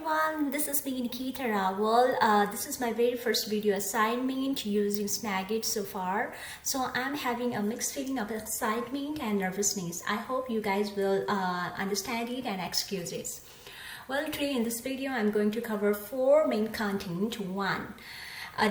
everyone, this is me Nikita Rawal. This is my very first video assignment using Snagit so far. So I'm having a mixed feeling of excitement and nervousness. I hope you guys will understand it and excuse it. Well, today in this video I'm going to cover 4 main content. 1.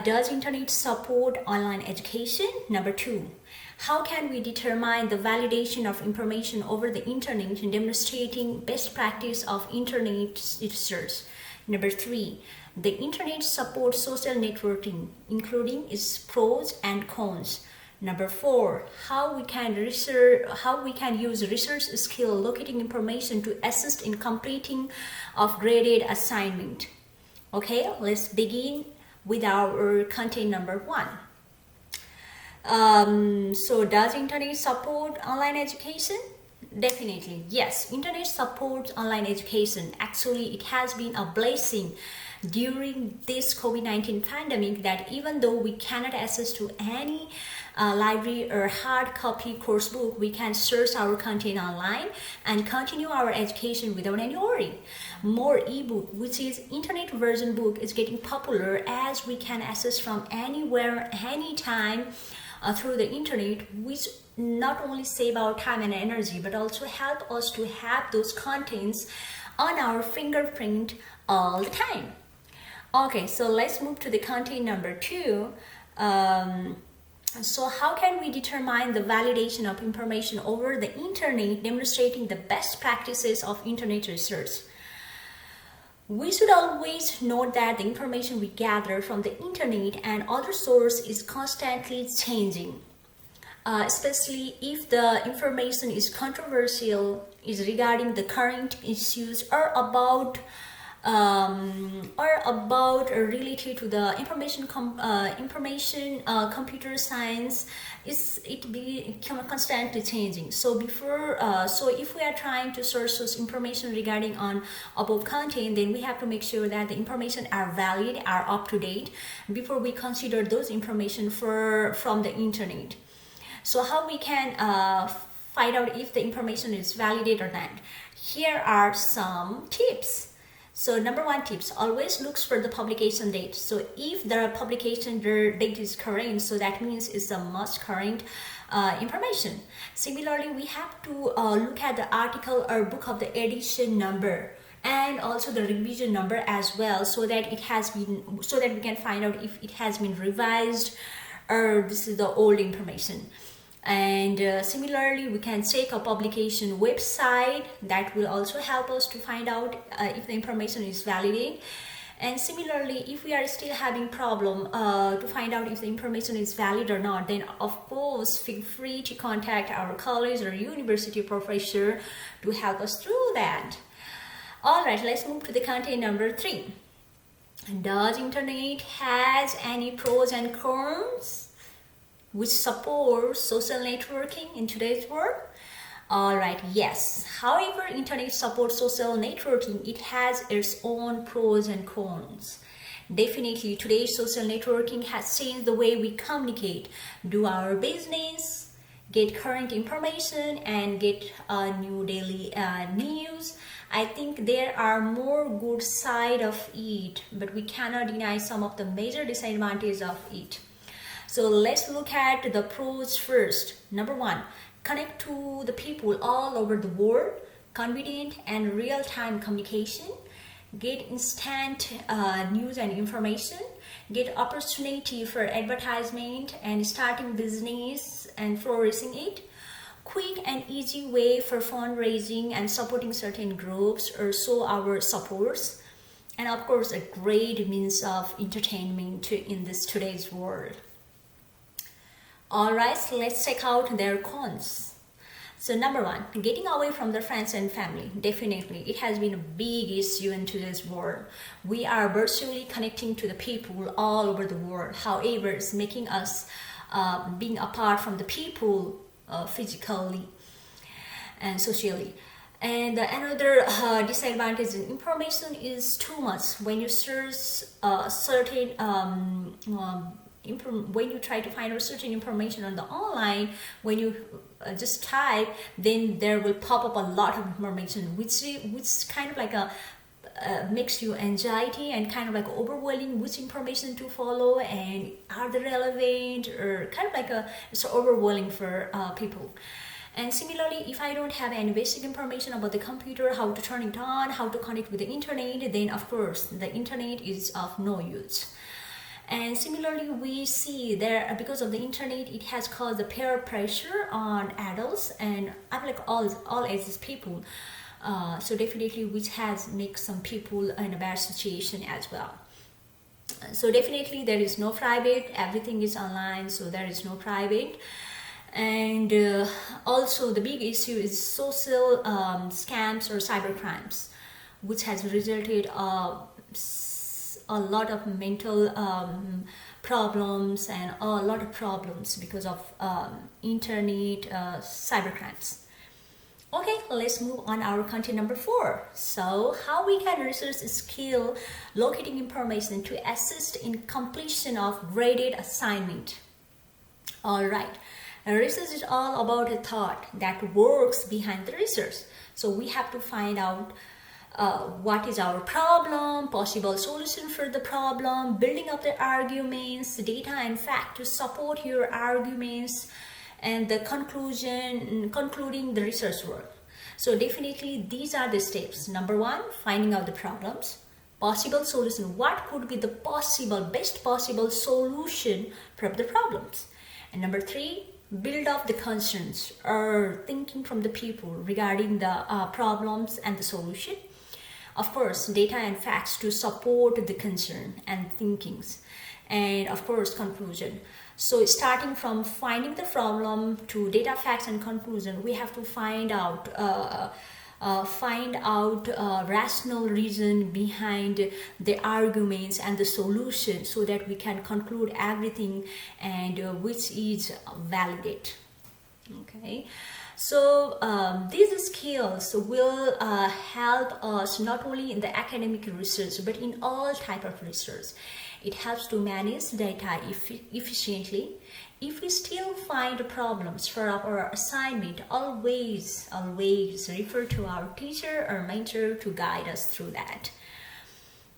Does internet support online education? Number 2. How can we determine the validation of information over the internet in demonstrating best practice of internet research? Number 3. The internet supports social networking, including its pros and cons. Number 4. How we can use research skill locating information to assist in completing of graded assignment. Okay, let's begin with our content number 1. So does internet support online education? Definitely, yes. Internet supports online education. Actually, it has been a blessing during this COVID-19 pandemic that even though we cannot access to any library or hard copy course book, we can search our content online and continue our education without any worry. More ebook, which is internet version book, is getting popular as we can access from anywhere, anytime through the internet, which not only save our time and energy but also help us to have those contents on our fingerprint all the time. Okay, so let's move to the content number 2. So how can we determine the validation of information over the internet, demonstrating the best practices of internet research? We should always note that the information we gather from the internet and other sources is constantly changing, especially if the information is controversial, is regarding the current issues or about related to the information computer science. It be constantly changing. So if we are trying to source those information regarding on above content, then we have to make sure that the information are valid, are up to date before we consider those information from the internet. So how we can find out if the information is valid or not? Here are some tips. So number 1 tips, always looks for the publication date. So if the publication date is current, so that means it's the most current information. Similarly, we have to look at the article or book of the edition number and also the revision number as well, so that we can find out if it has been revised or this is the old information. And similarly, we can check a publication website. That will also help us to find out if the information is valid. And similarly, if we are still having problem to find out if the information is valid or not, then of course feel free to contact our college or university professor to help us through that. Alright, let's move to the content number 3. Does internet has any pros and cons which support social networking in today's world? Alright, yes. However, internet supports social networking. It has its own pros and cons. Definitely, today's social networking has changed the way we communicate, do our business, get current information, and get new daily news. I think there are more good side of it, but we cannot deny some of the major disadvantages of it. So let's look at the pros first. Number 1, connect to the people all over the world, convenient and real-time communication, get instant news and information, get opportunity for advertisement and starting business and flourishing it, quick and easy way for fundraising and supporting certain groups or show our supports, and of course a great means of entertainment in this today's world. Alright, so let's check out their cons. So number 1, getting away from their friends and family. Definitely, it has been a big issue in today's world. We are virtually connecting to the people all over the world. However, it's making us being apart from the people physically and socially. And another disadvantage in information is too much. When you search certain when you try to find out certain information on the online, when you just type, then there will pop up a lot of information, which kind of like a makes you anxiety and kind of like overwhelming which information to follow and are they relevant, or kind of like it's overwhelming for people. And similarly, if I don't have any basic information about the computer, how to turn it on, how to connect with the internet, then of course the internet is of no use. And similarly, we see there, because of the internet, it has caused the peer pressure on adults and like all ages people. So definitely, which has made some people in a bad situation as well. So definitely, there is no private. Everything is online, so there is no private. And also the big issue is social scams or cybercrimes, which has resulted a lot of mental problems and a lot of problems because of internet cybercrimes. Okay, let's move on our content number 4. So how we can research skill locating information to assist in completion of graded assignment. All right. Research is all about a thought that works behind the research. So we have to find out what is our problem, possible solution for the problem, building up the arguments, data and fact to support your arguments, and the concluding the research work. So definitely these are the steps. Number 1, finding out the problems, possible solution. What could be the best possible solution for the problems? And number 3, build up the concerns or thinking from the people regarding the problems and the solution. Of course, data and facts to support the concern and thinkings. And of course, conclusion. So starting from finding the problem to data, facts, and conclusion, we have to find out rational reason behind the arguments and the solution, so that we can conclude everything and which is valid. Okay, so these skills will help us not only in the academic research but in all type of research. It helps to manage data efficiently. If we still find problems for our assignment, always refer to our teacher or mentor to guide us through that.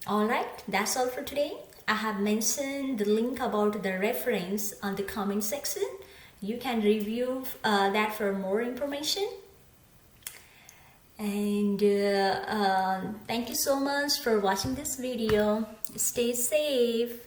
Alright, that's all for today. I have mentioned the link about the reference on the comment section. You can review that for more information. And thank you so much for watching this video. Stay safe.